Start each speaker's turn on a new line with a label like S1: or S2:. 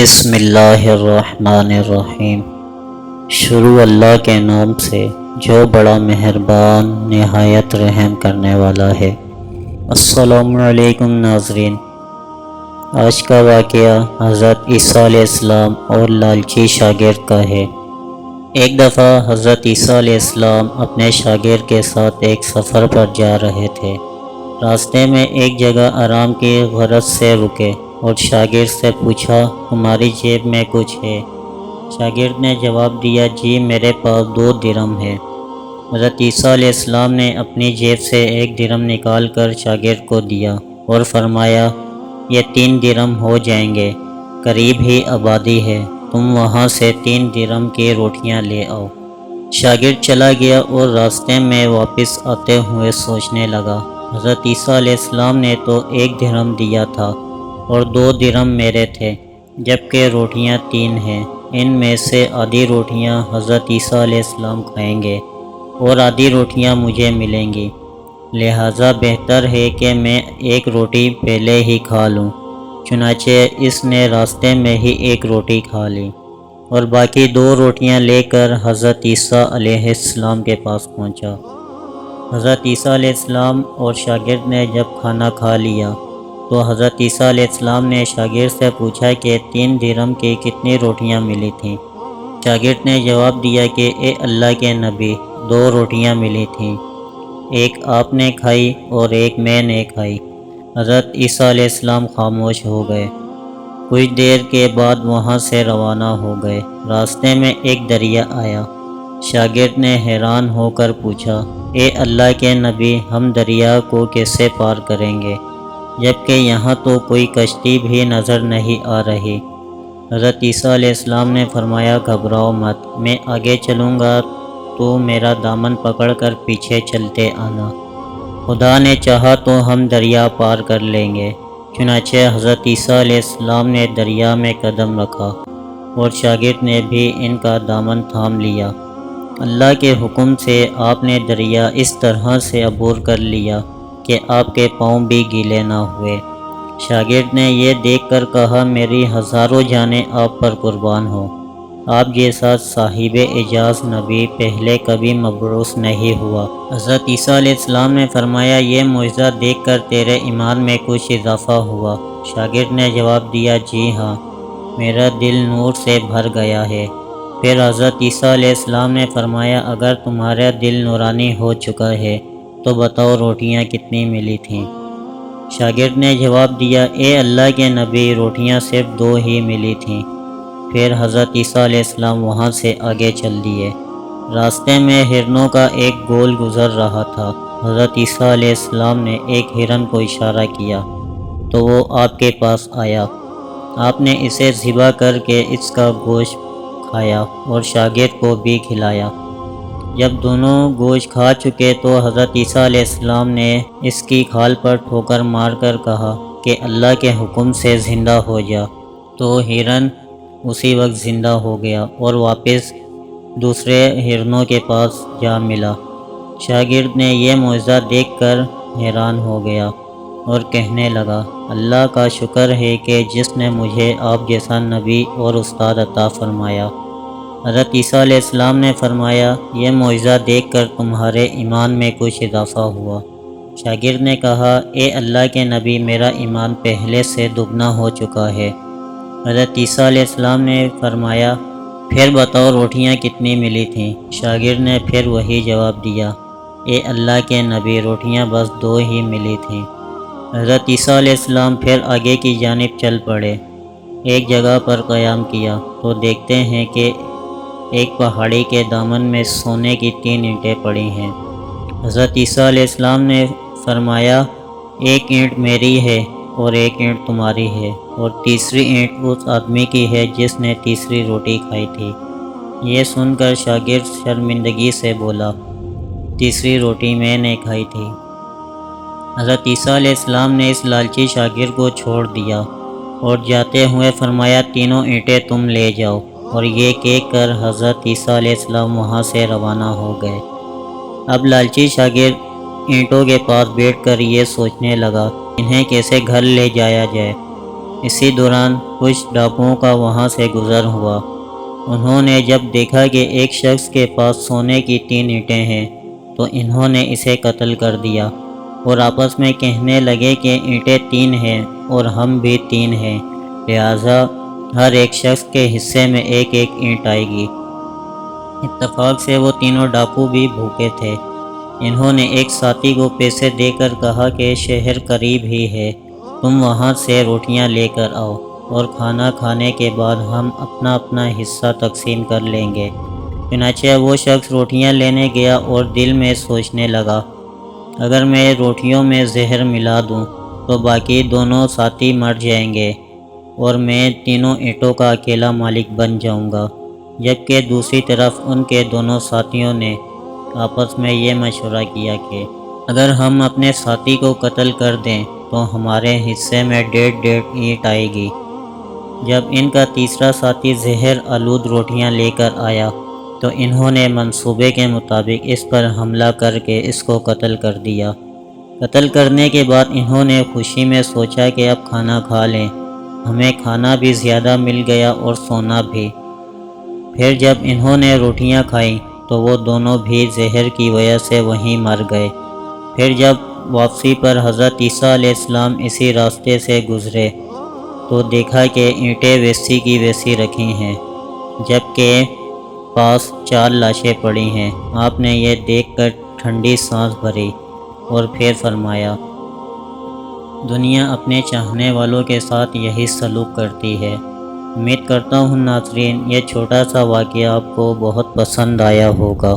S1: بسم اللہ الرحمن الرحیم۔ شروع اللہ کے نام سے جو بڑا مہربان نہایت رحم کرنے والا ہے۔ السلام علیکم ناظرین، آج کا واقعہ حضرت عیسیٰ علیہ السلام اور لالچی شاگرد کا ہے۔ ایک دفعہ حضرت عیسیٰ علیہ السلام اپنے شاگرد کے ساتھ ایک سفر پر جا رہے تھے۔ راستے میں ایک جگہ آرام کی غرض سے رکے اور شاگرد سے پوچھا، تمہاری جیب میں کچھ ہے؟ شاگرد نے جواب دیا، جی میرے پاس 2 درہم ہے۔ حضرت عیسیٰ علیہ السلام نے اپنی جیب سے 1 درہم نکال کر شاگرد کو دیا اور فرمایا، یہ 3 درہم ہو جائیں گے، قریب ہی آبادی ہے، تم وہاں سے 3 درہم کی روٹیاں لے آؤ۔ شاگرد چلا گیا اور راستے میں واپس آتے ہوئے سوچنے لگا، حضرت عیسیٰ علیہ السلام نے تو 1 درہم دیا تھا اور 2 درہم میرے تھے، جبکہ روٹیاں 3 ہیں۔ ان میں سے آدھی روٹیاں حضرت عیسیٰ علیہ السلام کھائیں گے اور آدھی روٹیاں مجھے ملیں گی، لہٰذا بہتر ہے کہ میں 1 روٹی پہلے ہی کھا لوں۔ چنانچہ اس نے راستے میں ہی 1 روٹی کھا لی اور باقی 2 روٹیاں لے کر حضرت عیسیٰ علیہ السلام کے پاس پہنچا۔ حضرت عیسیٰ علیہ السلام اور شاگرد نے جب کھانا کھا لیا تو حضرت عیسیٰ علیہ السلام نے شاگرد سے پوچھا کہ 3 درہم کی کتنی روٹیاں ملی تھیں؟ شاگرد نے جواب دیا کہ اے اللہ کے نبی، 2 روٹیاں ملی تھیں، ایک آپ نے کھائی اور ایک میں نے کھائی۔ حضرت عیسیٰ علیہ السلام خاموش ہو گئے۔ کچھ دیر کے بعد وہاں سے روانہ ہو گئے۔ راستے میں ایک دریا آیا۔ شاگرد نے حیران ہو کر پوچھا، اے اللہ کے نبی، ہم دریا کو کیسے پار کریں گے، جبکہ یہاں تو کوئی کشتی بھی نظر نہیں آ رہی؟ حضرت عیسیٰ علیہ السلام نے فرمایا، گھبراؤ مت، میں آگے چلوں گا تو میرا دامن پکڑ کر پیچھے چلتے آنا، خدا نے چاہا تو ہم دریا پار کر لیں گے۔ چنانچہ حضرت عیسیٰ علیہ السلام نے دریا میں قدم رکھا اور شاگرد نے بھی ان کا دامن تھام لیا۔ اللہ کے حکم سے آپ نے دریا اس طرح سے عبور کر لیا کہ آپ کے پاؤں بھی گیلے نہ ہوئے۔ شاگرد نے یہ دیکھ کر کہا، میری ہزاروں جانیں آپ پر قربان ہوں، آپ جیسا صاحب اعجاز نبی پہلے کبھی مبعوث نہیں ہوا۔ حضرت عیسیٰ علیہ السلام نے فرمایا، یہ معجزہ دیکھ کر تیرے ایمان میں کچھ اضافہ ہوا؟ شاگرد نے جواب دیا، جی ہاں، میرا دل نور سے بھر گیا ہے۔ پھر حضرت عیسیٰ علیہ السلام نے فرمایا، اگر تمہارا دل نورانی ہو چکا ہے تو بتاؤ روٹیاں کتنی ملی تھیں؟ شاگرد نے جواب دیا، اے اللہ کے نبی، روٹیاں صرف 2 ہی ملی تھیں۔ پھر حضرت عیسیٰ علیہ السلام وہاں سے آگے چل دیے۔ راستے میں ہرنوں کا ایک گول گزر رہا تھا۔ حضرت عیسیٰ علیہ السلام نے ایک ہرن کو اشارہ کیا تو وہ آپ کے پاس آیا۔ آپ نے اسے ذبح کر کے اس کا گوشت کھایا اور شاگرد کو بھی کھلایا۔ جب دونوں گوشت کھا چکے تو حضرت عیسیٰ علیہ السلام نے اس کی کھال پر ٹھوکر مار کر کہا کہ اللہ کے حکم سے زندہ ہو جا، تو ہرن اسی وقت زندہ ہو گیا اور واپس دوسرے ہرنوں کے پاس جا ملا۔ شاگرد نے یہ معجزہ دیکھ کر حیران ہو گیا اور کہنے لگا، اللہ کا شکر ہے کہ جس نے مجھے آپ جیسا نبی اور استاد عطا فرمایا۔ حضرت عیسیٰ علیہ السلام نے فرمایا، یہ معجزہ دیکھ کر تمہارے ایمان میں کچھ اضافہ ہوا؟ شاگرد نے کہا، اے اللہ کے نبی، میرا ایمان پہلے سے دگنا ہو چکا ہے۔ حضرت عیسیٰ علیہ السلام نے فرمایا، پھر بتاؤ روٹیاں کتنی ملی تھیں؟ شاگرد نے پھر وہی جواب دیا، اے اللہ کے نبی، روٹیاں بس 2 ہی ملی تھیں۔ حضرت عیسیٰ علیہ السلام پھر آگے کی جانب چل پڑے۔ ایک جگہ پر قیام کیا تو دیکھتے ہیں کہ ایک پہاڑی کے دامن میں سونے کی 3 اینٹیں پڑی ہیں۔ حضرت عیسیٰ علیہ السلام نے فرمایا، ایک اینٹ میری ہے اور ایک اینٹ تمہاری ہے اور تیسری اینٹ اس آدمی کی ہے جس نے تیسری روٹی کھائی تھی۔ یہ سن کر شاگرد شرمندگی سے بولا، تیسری روٹی میں نے کھائی تھی۔ حضرت عیسیٰ علیہ السلام نے اس لالچی شاگرد کو چھوڑ دیا اور جاتے ہوئے فرمایا، تینوں اینٹیں تم لے جاؤ، اور یہ کہہ کر حضرت عیسیٰ علیہ السلام وہاں سے روانہ ہو گئے۔ اب لالچی شاگرد اینٹوں کے پاس بیٹھ کر یہ سوچنے لگا، انہیں کیسے گھر لے جایا جائے۔ اسی دوران کچھ ڈاکوؤں کا وہاں سے گزر ہوا۔ انہوں نے جب دیکھا کہ ایک شخص کے پاس سونے کی 3 اینٹیں ہیں تو انہوں نے اسے قتل کر دیا اور آپس میں کہنے لگے کہ اینٹیں 3 ہیں اور ہم بھی 3 ہیں، لہٰذا ہر ایک شخص کے حصے میں ایک ایک اینٹ آئے گی۔ اتفاق سے وہ تینوں ڈاکو بھی بھوکے تھے۔ انہوں نے ایک ساتھی کو پیسے دے کر کہا کہ شہر قریب ہی ہے، تم وہاں سے روٹیاں لے کر آؤ اور کھانا کھانے کے بعد ہم اپنا اپنا حصہ تقسیم کر لیں گے۔ چنانچہ وہ شخص روٹیاں لینے گیا اور دل میں سوچنے لگا، اگر میں روٹیوں میں زہر ملا دوں تو باقی دونوں ساتھی مر جائیں گے اور میں تینوں اینٹوں کا اکیلا مالک بن جاؤں گا۔ جبکہ دوسری طرف ان کے دونوں ساتھیوں نے آپس میں یہ مشورہ کیا کہ اگر ہم اپنے ساتھی کو قتل کر دیں تو ہمارے حصے میں 1.5 اینٹ آئے گی۔ جب ان کا تیسرا ساتھی زہر آلود روٹیاں لے کر آیا تو انہوں نے منصوبے کے مطابق اس پر حملہ کر کے اس کو قتل کر دیا۔ قتل کرنے کے بعد انہوں نے خوشی میں سوچا کہ اب کھانا کھا لیں، ہمیں کھانا بھی زیادہ مل گیا اور سونا بھی۔ پھر جب انہوں نے روٹیاں کھائیں تو وہ دونوں بھی زہر کی وجہ سے وہیں مر گئے۔ پھر جب واپسی پر حضرت عیسیٰ علیہ السلام اسی راستے سے گزرے تو دیکھا کہ اینٹیں ویسی کی ویسی رکھی ہیں، جبکہ پاس 4 لاشیں پڑی ہیں۔ آپ نے یہ دیکھ کر ٹھنڈی سانس بھری اور پھر فرمایا، دنیا اپنے چاہنے والوں کے ساتھ یہی سلوک کرتی ہے۔ امید کرتا ہوں ناظرین یہ چھوٹا سا واقعہ آپ کو بہت پسند آیا ہوگا۔